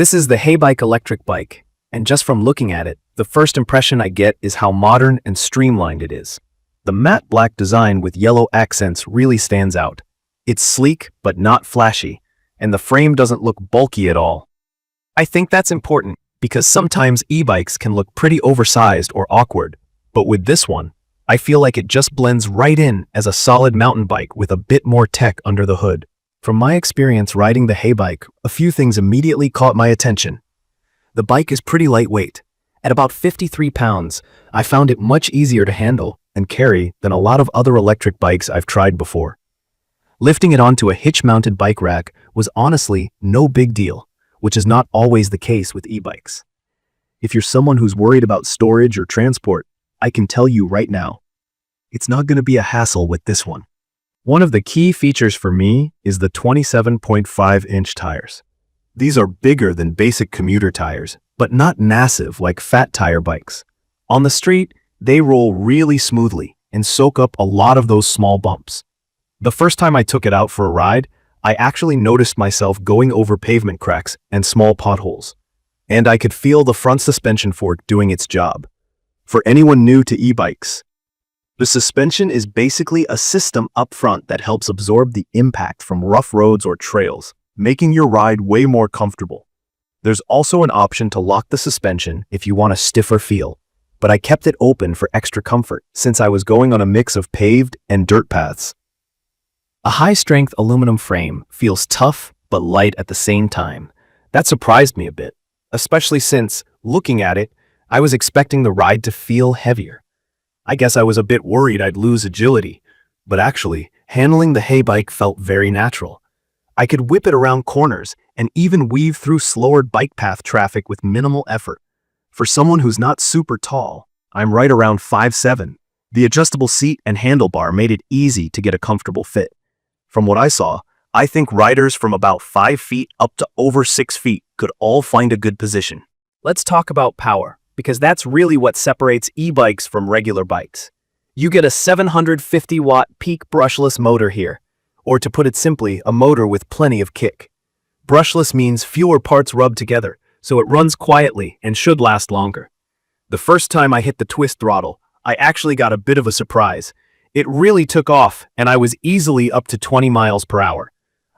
This is the Heybike electric bike, and just from looking at it, the first impression I get is how modern and streamlined it is. The matte black design with yellow accents really stands out. It's sleek but not flashy, and the frame doesn't look bulky at all. I think that's important because sometimes e-bikes can look pretty oversized or awkward, but with this one, I feel like it just blends right in as a solid mountain bike with a bit more tech under the hood. From my experience riding the Heybike, a few things immediately caught my attention. The bike is pretty lightweight. At about 53 pounds, I found it much easier to handle and carry than a lot of other electric bikes I've tried before. Lifting it onto a hitch-mounted bike rack was honestly no big deal, which is not always the case with e-bikes. If you're someone who's worried about storage or transport, I can tell you right now, it's not going to be a hassle with this one. One of the key features for me is the 27.5-inch tires. These are bigger than basic commuter tires, but not massive like fat tire bikes. On the street, they roll really smoothly and soak up a lot of those small bumps. The first time I took it out for a ride, I actually noticed myself going over pavement cracks and small potholes, and I could feel the front suspension fork doing its job. For anyone new to e-bikes, the suspension is basically a system up front that helps absorb the impact from rough roads or trails, making your ride way more comfortable. There's also an option to lock the suspension if you want a stiffer feel, but I kept it open for extra comfort since I was going on a mix of paved and dirt paths. A high-strength aluminum frame feels tough but light at the same time. That surprised me a bit, especially since, looking at it, I was expecting the ride to feel heavier. I guess I was a bit worried I'd lose agility, but actually, handling the Heybike felt very natural. I could whip it around corners and even weave through slower bike path traffic with minimal effort. For someone who's not super tall, I'm right around 5'7". The adjustable seat and handlebar made it easy to get a comfortable fit. From what I saw, I think riders from about 5 feet up to over 6 feet could all find a good position. Let's talk about power, because that's really what separates e-bikes from regular bikes. You get a 750-watt peak brushless motor here, or to put it simply, a motor with plenty of kick. Brushless means fewer parts rub together, so it runs quietly and should last longer. The first time I hit the twist throttle, I actually got a bit of a surprise. It really took off, and I was easily up to 20 miles per hour.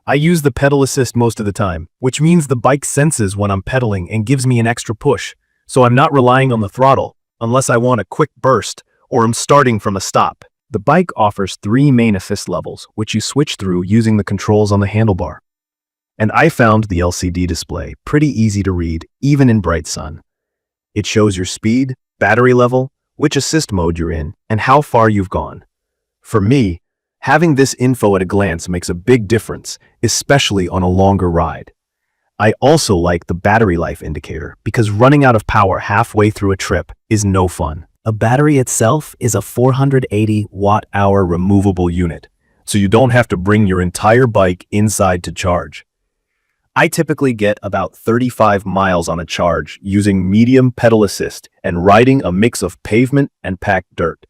I use the pedal assist most of the time, which means the bike senses when I'm pedaling and gives me an extra push, so I'm not relying on the throttle unless I want a quick burst or I'm starting from a stop. The bike offers 3 main assist levels, which you switch through using the controls on the handlebar. And I found the LCD display pretty easy to read, even in bright sun. It shows your speed, battery level, which assist mode you're in, and how far you've gone. For me, having this info at a glance makes a big difference, especially on a longer ride. I also like the battery life indicator because running out of power halfway through a trip is no fun. A battery itself is a 480 watt-hour removable unit, so you don't have to bring your entire bike inside to charge. I typically get about 35 miles on a charge using medium pedal assist and riding a mix of pavement and packed dirt.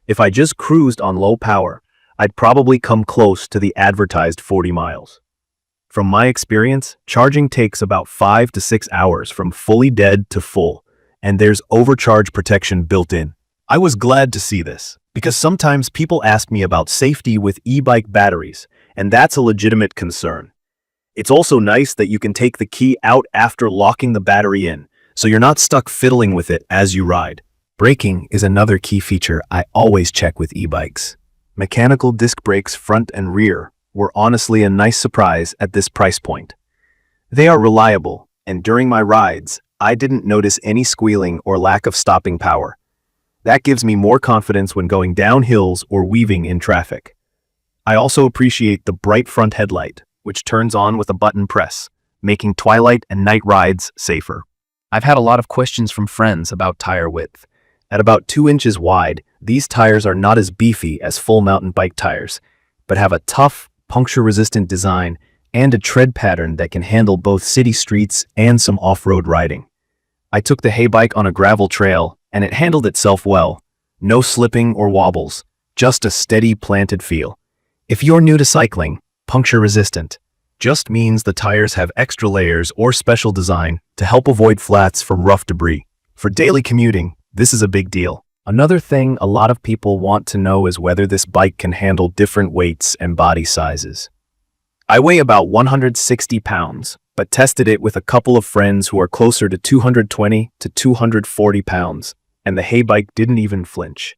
If I just cruised on low power, I'd probably come close to the advertised 40 miles. From my experience, charging takes about 5 to 6 hours from fully dead to full, and there's overcharge protection built in. I was glad to see this, because sometimes people ask me about safety with e-bike batteries, and that's a legitimate concern. It's also nice that you can take the key out after locking the battery in, so you're not stuck fiddling with it as you ride. Braking is another key feature I always check with e-bikes. Mechanical disc brakes front and rear were honestly a nice surprise at this price point. They are reliable, and during my rides, I didn't notice any squealing or lack of stopping power. That gives me more confidence when going down hills or weaving in traffic. I also appreciate the bright front headlight, which turns on with a button press, making twilight and night rides safer. I've had a lot of questions from friends about tire width. At about 2 inches wide, these tires are not as beefy as full mountain bike tires, but have a tough, puncture-resistant design and a tread pattern that can handle both city streets and some off-road riding. I took the Heybike on a gravel trail, and it handled itself well. No slipping or wobbles, just a steady planted feel. If you're new to cycling, puncture-resistant, just means the tires have extra layers or special design to help avoid flats from rough debris. For daily commuting, this is a big deal. Another thing a lot of people want to know is whether this bike can handle different weights and body sizes. I weigh about 160 pounds, but tested it with a couple of friends who are closer to 220 to 240 pounds, and the Heybike didn't even flinch.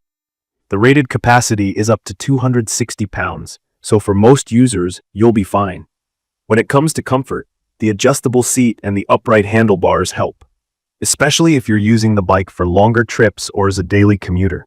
The rated capacity is up to 260 pounds, so for most users, you'll be fine. When it comes to comfort, the adjustable seat and the upright handlebars help, especially if you're using the bike for longer trips or as a daily commuter.